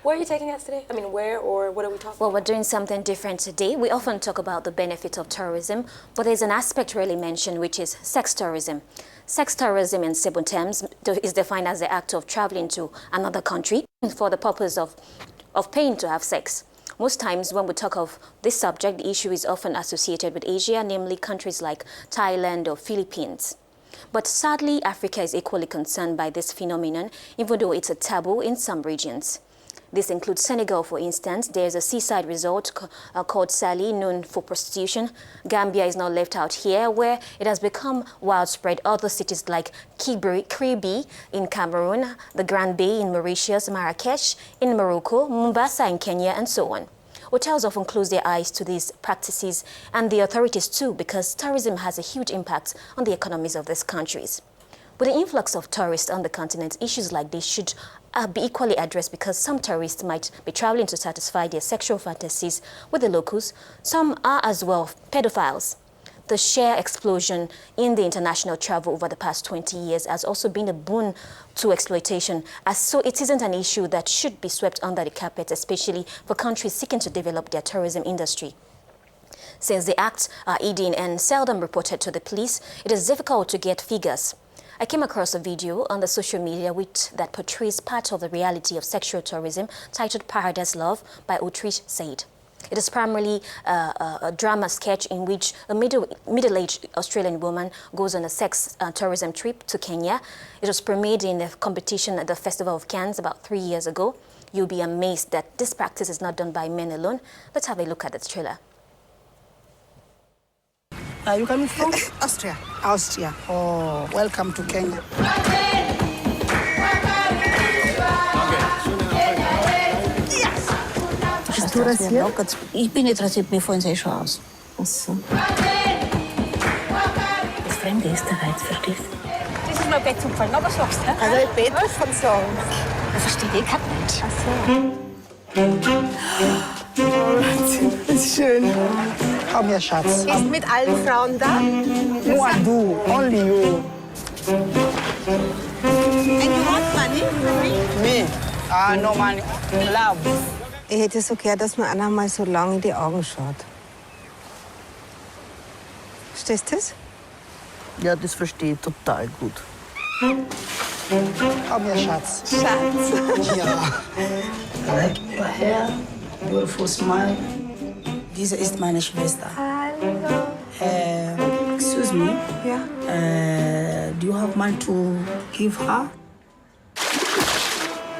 Where are you taking us today? I mean, where or what are we talking about? Well, we're doing something different today. We often talk about the benefits of tourism, but there's an aspect rarely mentioned, which is sex tourism. Sex tourism, in simple terms, is defined as the act of traveling to another country for the purpose of paying to have sex. Most times when we talk of this subject, the issue is often associated with Asia, namely countries like Thailand or Philippines. But sadly, Africa is equally concerned by this phenomenon, even though it's a taboo in some regions. This includes Senegal, for instance. There's a seaside resort called Sali, known for prostitution. Gambia is not left out here, where it has become widespread. Other cities like Kribi in Cameroon, the Grand Bay in Mauritius, Marrakesh in Morocco, Mombasa in Kenya, and so on. Hotels often close their eyes to these practices, and the authorities too, because tourism has a huge impact on the economies of these countries. With the influx of tourists on the continent, issues like this should be equally addressed, because some tourists might be traveling to satisfy their sexual fantasies with the locals. Some are as well pedophiles. The sheer explosion in the international travel over the past 20 years has also been a boon to exploitation, so it isn't an issue that should be swept under the carpet, especially for countries seeking to develop their tourism industry. Since the acts are hidden and seldom reported to the police, it is difficult to get figures. I came across a video on the social media that portrays part of the reality of sexual tourism, titled Paradise Love by Autriche Said. It is primarily a drama sketch in which a middle-aged Australian woman goes on a sex tourism trip to Kenya. It was premiered in a competition at the Festival of Cannes about 3 years ago. You'll be amazed that this practice is not done by men alone. Let's have a look at the trailer. Are you coming from? Austria. Austria. Oh, welcome to Kenya. Bist du das hier? Ich bin interessiert, mir vorhin sehr schon aus. Ach so. Das Fremde ist der Reiz, verstehst du? Das ist nur Bettzufall, aber sagst du, ne? Also ich bete von sagen. Das versteht eh kein Mensch. Ach so. Das ist schön. Komm her, Schatz. Bist mit allen Frauen da? Nur du, only you. And you want money from me? Me? No money. Love. Ich hätte so gern, dass man einer mal so lange in die Augen schaut. Verstehst du das? Ja, das verstehe ich total gut. Komm her, Schatz. Schatz. Ja. I like your hair, beautiful smile. Diese ist meine Schwester. Hallo. Excuse me. Ja. Do you have money to give her?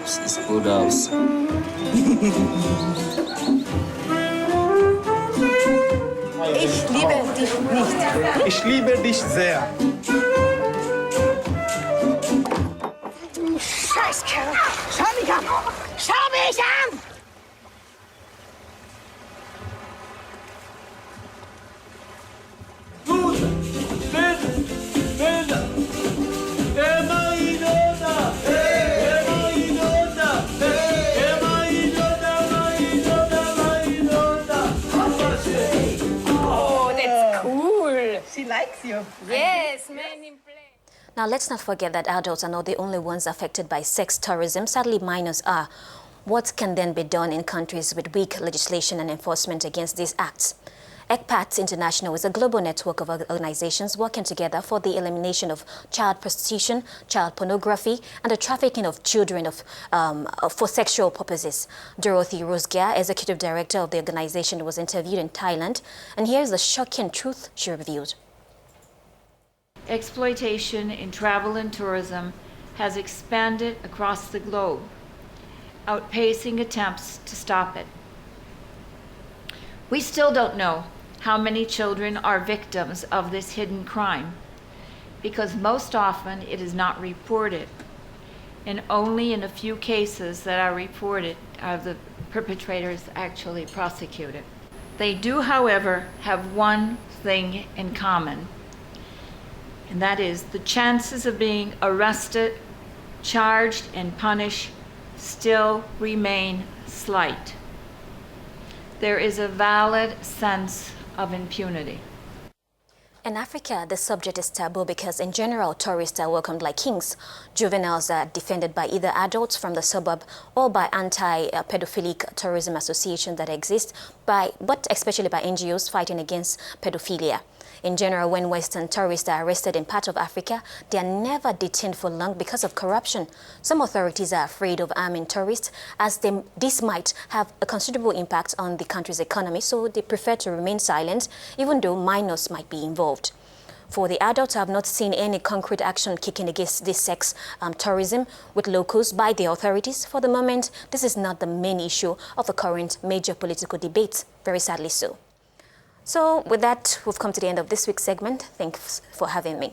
Sieht gut aus. Ich liebe dich nicht. Ich liebe dich sehr. Du Scheißkerl. Schau mich an. Schau mich an. She likes you. Yes, men in play. Now, let's not forget that adults are not the only ones affected by sex tourism. Sadly, minors are. What can then be done in countries with weak legislation and enforcement against these acts? ECPAT International is a global network of organizations working together for the elimination of child prostitution, child pornography, and the trafficking of children for sexual purposes. Dorothy Rosgia, executive director of the organization, was interviewed in Thailand, and here's the shocking truth she revealed. Exploitation in travel and tourism has expanded across the globe, outpacing attempts to stop it. We still don't know how many children are victims of this hidden crime, because most often it is not reported, and only in a few cases that are reported are the perpetrators actually prosecuted. They do, however, have one thing in common, and that is the chances of being arrested, charged, and punished still remain slight. There is a valid sense of impunity. In Africa, the subject is taboo because in general, tourists are welcomed like kings. Juveniles are defended by either adults from the suburb or by anti-pedophilic tourism associations that exist, but especially by NGOs fighting against pedophilia. In general, when Western tourists are arrested in part of Africa, they are never detained for long because of corruption. Some authorities are afraid of arming tourists as this might have a considerable impact on the country's economy, so they prefer to remain silent, even though minors might be involved. For the adults, I have not seen any concrete action kicking against this sex tourism with locals by the authorities. For the moment, this is not the main issue of the current major political debate, very sadly so. So with that, we've come to the end of this week's segment. Thanks for having me.